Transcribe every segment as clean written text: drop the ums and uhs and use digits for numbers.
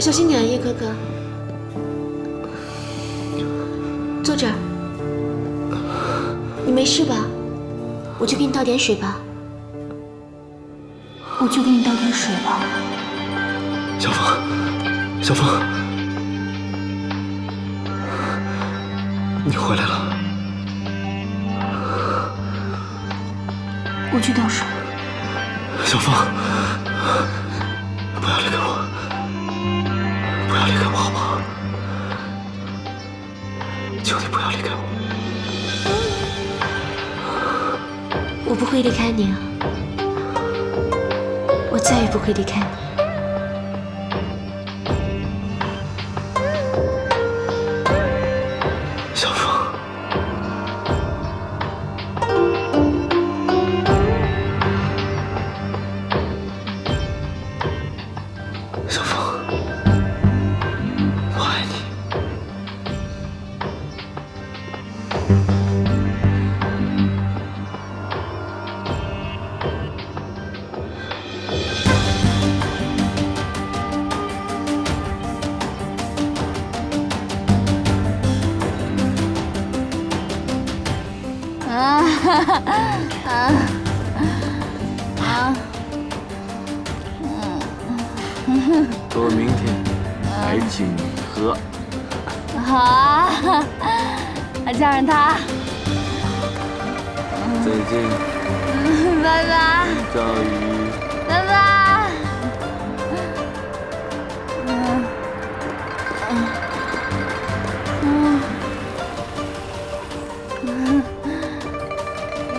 小心点，叶哥哥。坐这儿。你没事吧？我去给你倒点水吧。我去给你倒点水吧。小凤，小凤，你回来了。我去倒水。小凤，不要离开我，不要离开我，好不好？求你不要离开我。我不会离开你啊，我再也不会离开你。小凤，小凤，我爱你。我明天还请你喝。好啊，还叫上他。再见，拜拜，赵宇。拜拜。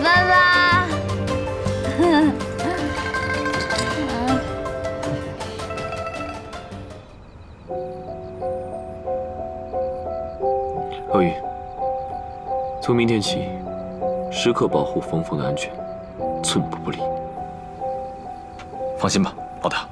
拜拜。何宇，从明天起，时刻保护峰峰的安全，寸步不离。放心吧，老大。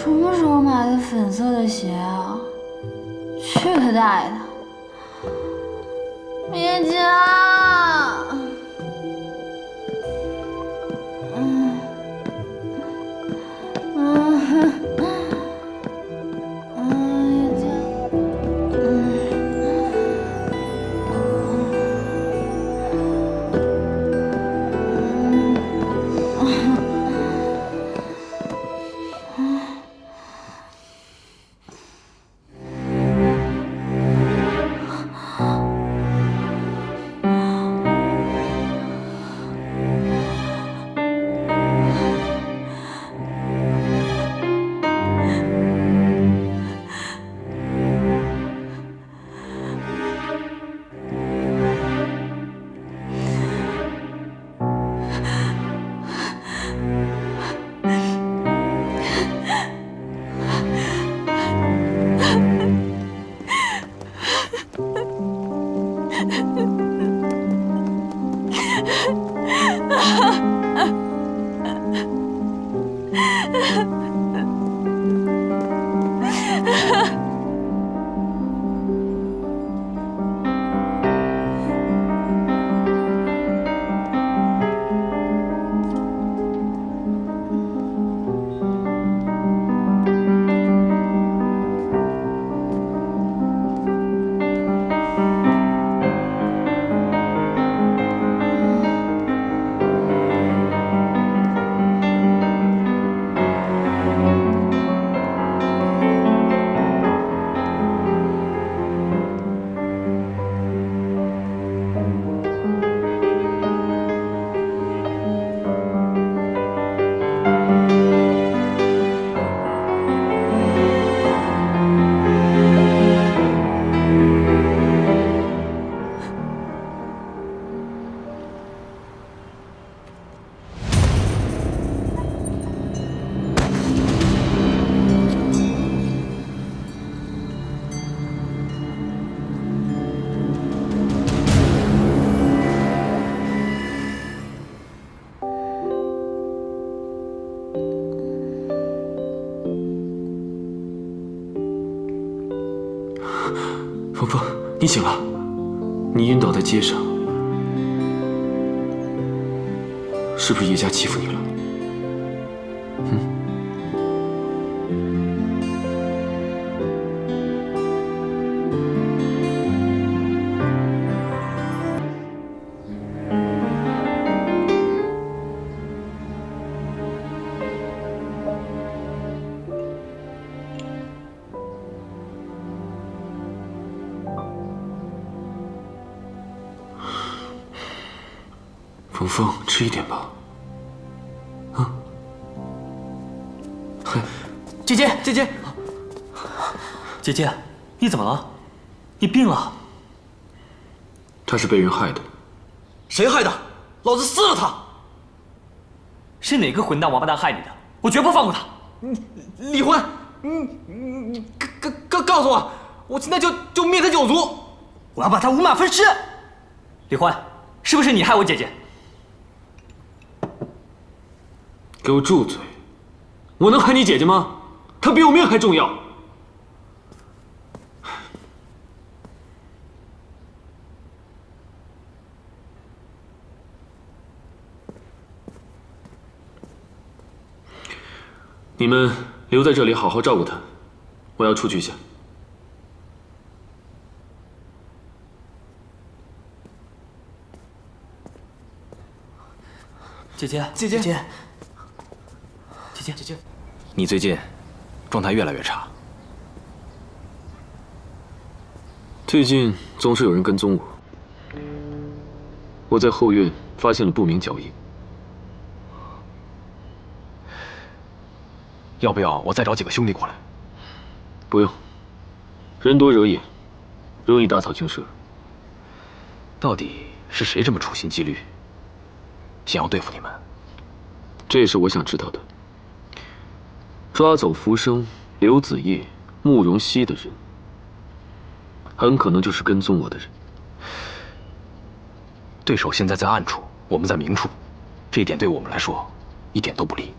什么时候买的粉色的鞋啊？去他大爷的！别家。峰峰，你醒了，你晕倒在街上，是不是叶家欺负你了？峰峰，吃一点吧。啊！嗨，姐姐，姐姐，姐姐，你怎么了？你病了？他是被人害的。谁害的？老子撕了他！是哪个混蛋王八蛋害你的？我绝不放过他！李欢，你告诉我，我现在就灭他九族！我要把他五马分尸！李欢，是不是你害我姐姐？给我住嘴！我能害你姐姐吗？她比我命还重要。你们留在这里好好照顾她，我要出去一下。姐姐，姐姐，姐姐，姐姐，你最近状态越来越差。最近总是有人跟踪我，我在后院发现了不明脚印。要不要我再找几个兄弟过来？不用，人多惹眼，容易打草惊蛇。到底是谁这么处心积虑，想要对付你们？这也是我想知道的。抓走浮生、刘子业、慕容熙的人，很可能就是跟踪我的人。对手现在在暗处，我们在明处，这一点对我们来说一点都不利。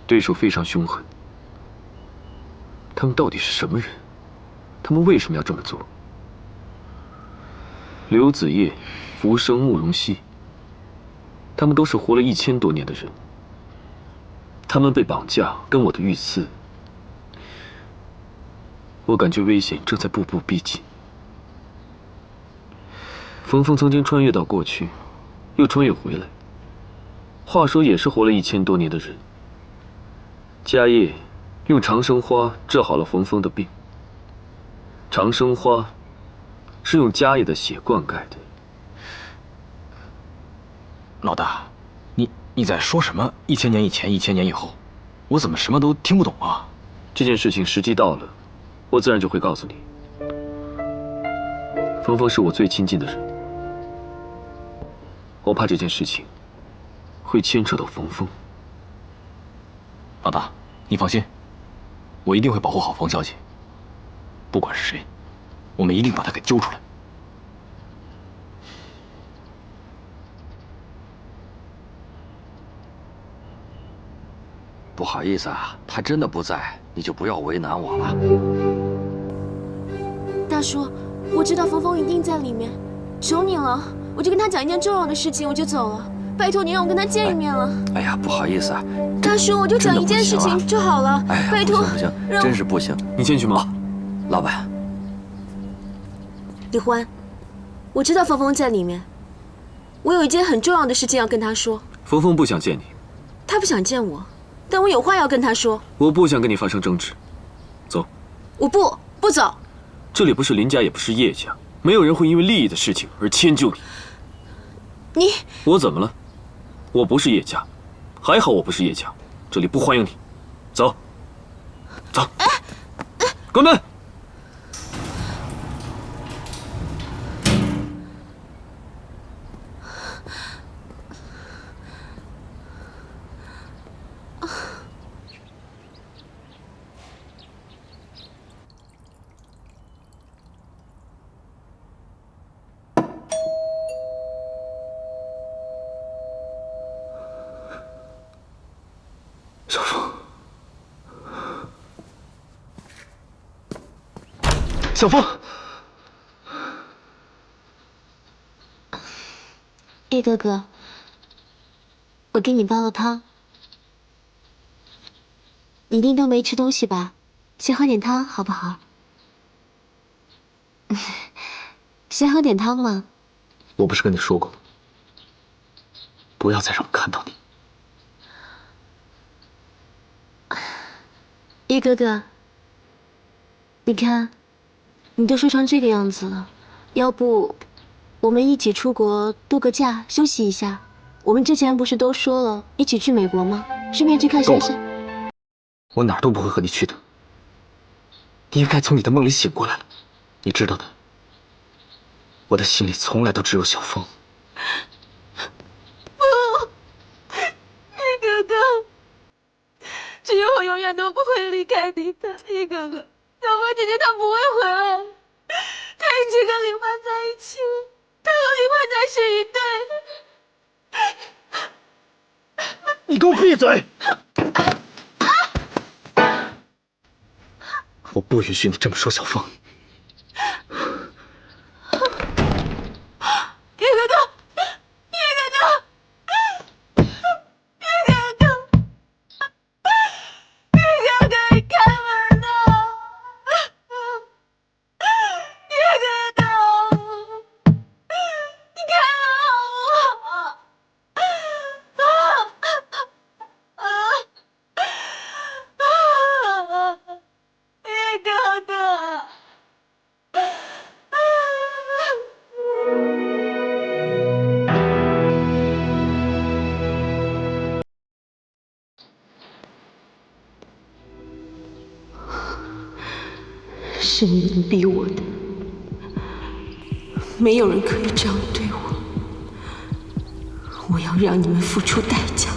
对手非常凶狠，他们到底是什么人？他们为什么要这么做？刘子业、浮生、慕容熙，他们都是活了1000多年的人。他们被绑架，跟我的遇刺，我感觉危险正在步步逼近。冯峰曾经穿越到过去，又穿越回来，话说也是活了1000多年的人。家业用长生花治好了冯峰的病，长生花是用家业的血灌溉的。老大，你在说什么？1000年以前，1000年以后，我怎么什么都听不懂啊？这件事情时机到了，我自然就会告诉你。峰峰是我最亲近的人，我怕这件事情会牵扯到冯峰。老大，你放心，我一定会保护好冯小姐。不管是谁，我们一定把她给揪出来。不好意思啊，他真的不在，你就不要为难我了。大叔，我知道峰峰一定在里面，求你了，我就跟他讲一件重要的事情，我就走了。拜托你让我跟他见一面了。哎呀，不好意思啊，大叔，我就讲一件事情就好了。哎呀，拜托，不行，真是不行。你进去吗？老板，李欢，我知道峰峰在里面，我有一件很重要的事情要跟他说。峰峰不想见你，他不想见我，但我有话要跟他说。我不想跟你发生争执。走。我不走。这里不是林家，也不是叶家，没有人会因为利益的事情而迁就你。你，我怎么了？我不是叶家，还好我不是叶家，这里不欢迎你。走，走，关门。小风，小风，叶哥哥，我给你煲了汤，你一定都没吃东西吧？先喝点汤好不好？先喝点汤嘛。我不是跟你说过吗？不要再让我看到你。叶哥哥，你看，你都瘦成这个样子了，要不我们一起出国度个假，休息一下？我们之前不是都说了一起去美国吗？顺便去看先生。我哪儿都不会和你去的。你应该从你的梦里醒过来了，你知道的。我的心里从来都只有小风。叶哥哥，只有我永远都不会离开你的，叶哥哥。小风姐姐她不会回来，她已经跟林欢在一起了，她和林欢才是一对。你给我闭嘴！我不允许你这么说小风。叶哥哥，叶哥哥，叶哥哥，叶哥哥，你开门呐！叶哥哥，你开门好不好？叶哥哥。是你们逼我的，没有人可以这样对我，我要让你们付出代价。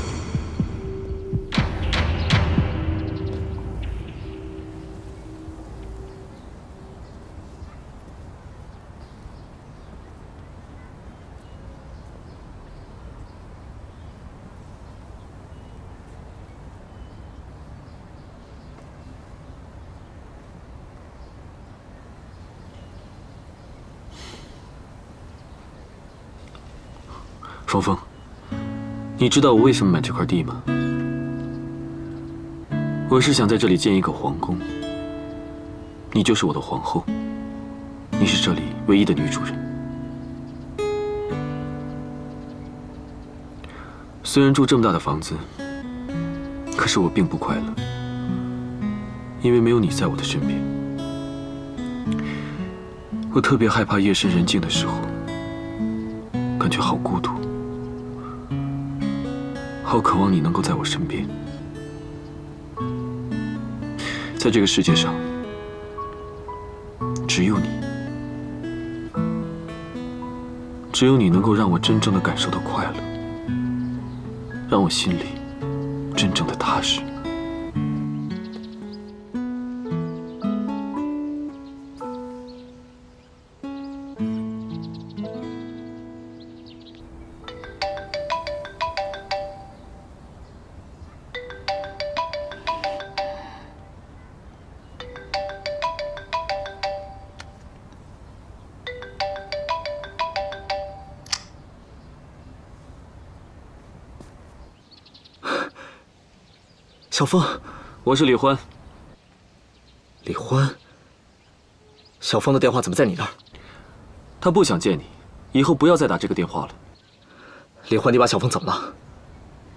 峰峰，你知道我为什么买这块地吗？我是想在这里建一个皇宫，你就是我的皇后，你是这里唯一的女主人。虽然住这么大的房子，可是我并不快乐，因为没有你在我的身边。我特别害怕夜深人静的时候，感觉好孤独。好渴望你能够在我身边，在这个世界上，只有你，只有你能够让我真正的感受到快乐，让我心里真正的踏实。小风，我是李欢。李欢，小风的电话怎么在你那儿？他不想见你，以后不要再打这个电话了。李欢，你把小风怎么了？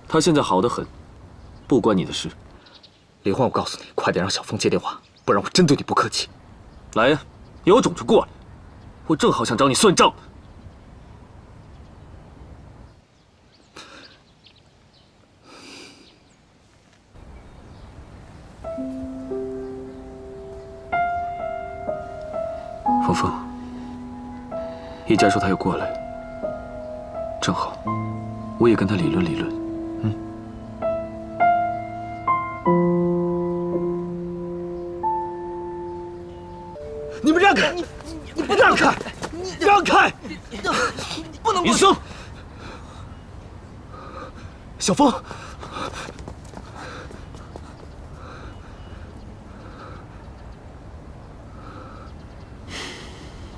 他现在好得很，不关你的事。李欢，我告诉你，快点让小风接电话，不然我真对你不客气。来呀，有种就过来，我正好想找你算账。峰峰，一佳说他要过来，正好，我也跟他理论理论。你们让开！你不让开！让开！不能！林松，小风，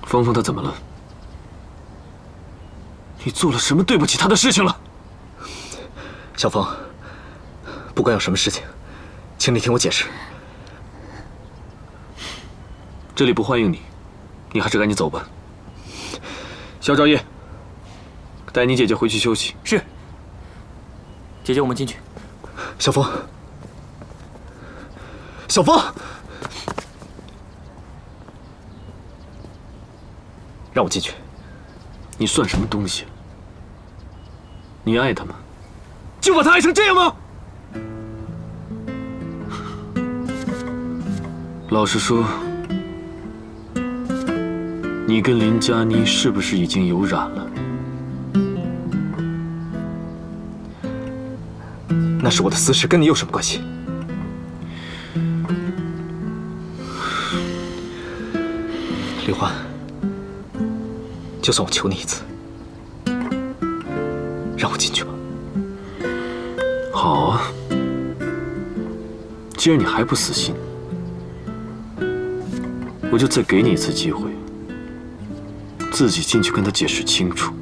芳芳她怎么了？你做了什么对不起她的事情了？小风，不管有什么事情，请你听我解释。这里不欢迎你，你还是赶紧走吧。肖兆业，带你姐姐回去休息。是。姐姐，我们进去。小风，小风，让我进去。你算什么东西？你爱她吗？就把她爱成这样吗？老实说，你跟林佳妮是不是已经有染了？那是我的私事，跟你有什么关系？李欢，就算我求你一次，让我进去吧。好啊，既然你还不死心，我就再给你一次机会，自己进去跟他解释清楚。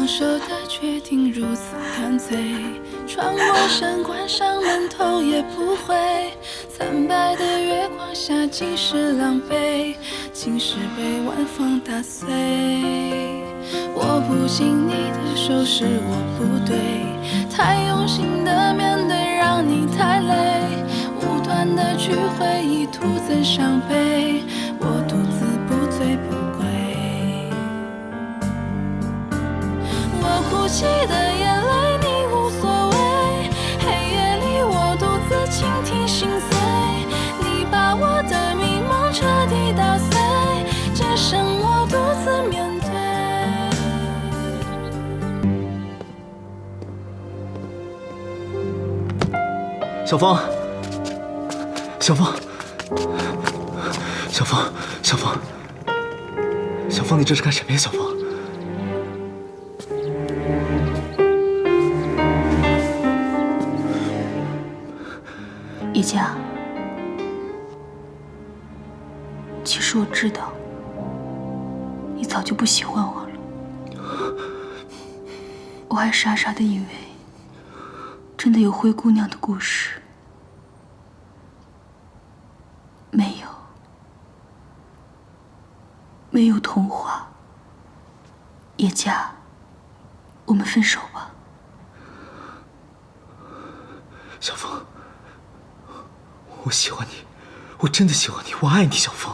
手的决定如此干脆，穿过山关上门头也不回。惨白的月光下尽是狼狈，竟是被晚风打碎。握不紧你的手是我不对，太用心的面对让你太累，无端的去回忆徒增伤悲，我独自不醉不归。我哭泣的眼泪你无所谓，黑夜里我独自倾听心碎，你把我的迷梦彻底打碎，只剩我独自面对。小风，小风，小风，小风，小风，你这是干什么呀，小风？叶佳，其实我知道，你早就不喜欢我了。我还傻傻的以为，真的有灰姑娘的故事。没有，没有童话。叶佳，我们分手吧。小风，我喜欢你，我真的喜欢你，我爱你，小风。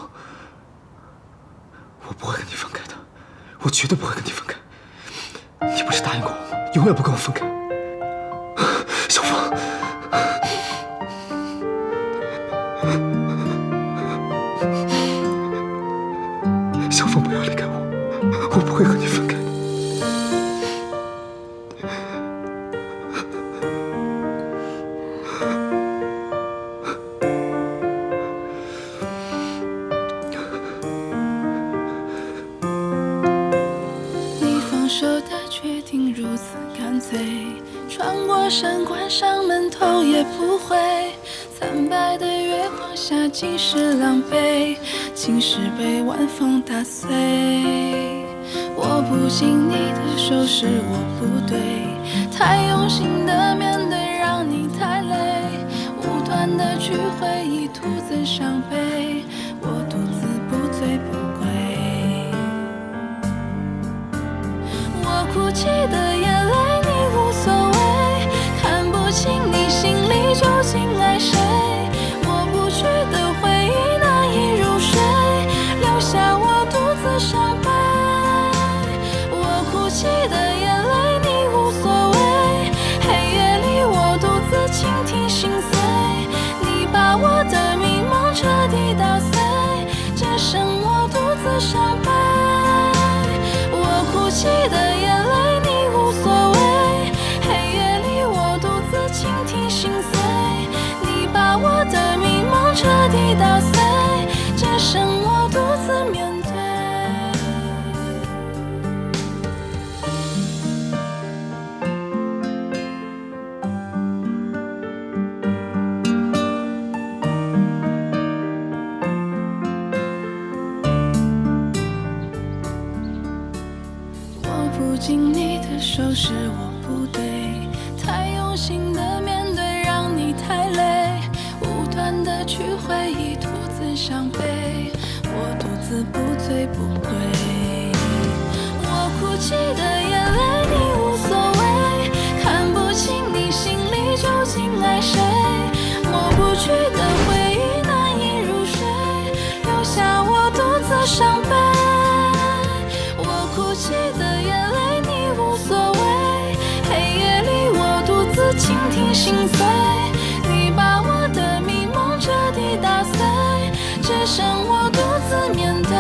我不会跟你分开的，我绝对不会跟你分开。你不是答应过我吗？永远不跟我分开。小风，小风，不要离开我，我不会和你分开。定如此干脆，穿过山关上门头也不回。惨白的月光下尽是狼狈，青石被晚风打碎。握不紧你的手是我不对，太用心的面对让你太累，无端的去回忆徒增伤悲，我独自不醉不归。我哭泣的眼泪你无所谓，看不清你心里究竟爱谁，抹不去的回忆难以入睡，留下我独自伤悲。我哭泣的眼泪你无所谓，黑夜里我独自倾听心碎，你把我的迷梦彻底打碎，只剩我独自伤悲。我哭泣的眼泪你无所谓，黑夜里我独自倾听心碎，你把我的迷梦彻底打碎，只剩我独自面对。握不紧你的手是我不对，太用心的面对让你太累，无端的去回忆徒增伤悲，我独自不醉不归。我哭泣的眼泪你无所谓，看不清你心里究竟爱谁，抹不去的回忆难以入睡，留下我独自伤悲。我哭泣的眼泪你无所谓，黑夜里我独自倾听心碎，你把我的迷梦彻底打碎，只剩我独自面对。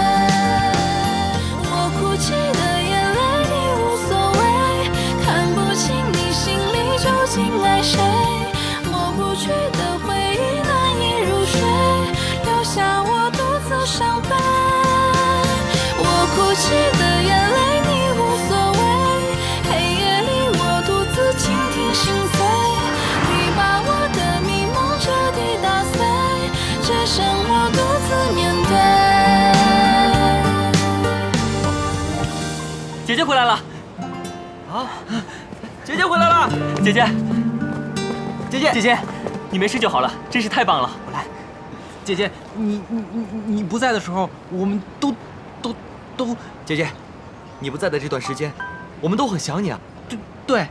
我哭泣的眼泪你无所谓，看不清你心里究竟爱谁，抹不去的回忆难以入睡，留下我独自伤悲。我哭泣的眼泪你无所谓，黑夜里我独自倾听心碎，你把我的迷梦彻底打碎，只剩我独自面对。姐姐回来了！啊，姐姐回来了！姐姐，姐姐，你没事就好了，真是太棒了！我来，姐姐，你不在的时候，我们都，姐姐，你不在的这段时间，我们都很想你啊。对，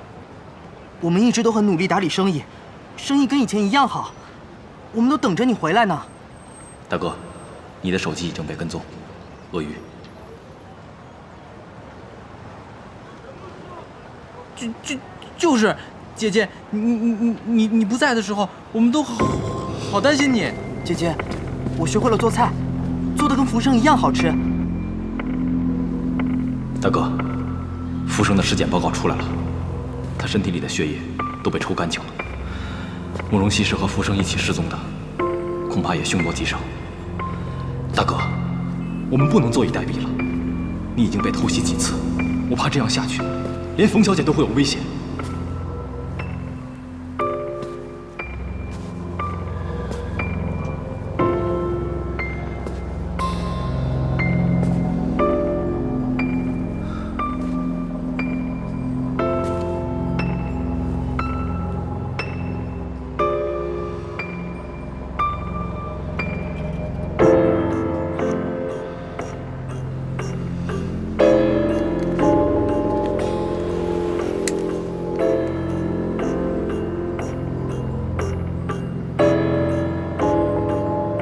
我们一直都很努力打理生意，生意跟以前一样好，我们都等着你回来呢。大哥，你的手机已经被跟踪，鳄鱼。就是姐姐，你不在的时候，我们都好担心你。姐姐，我学会了做菜，做的跟福生一样好吃。大哥，福生的尸检报告出来了，他身体里的血液都被抽干净了。慕容熙是和福生一起失踪的，恐怕也凶多吉少。大哥，我们不能坐以待毙了。你已经被偷袭几次，我怕这样下去，连冯小姐都会有危险。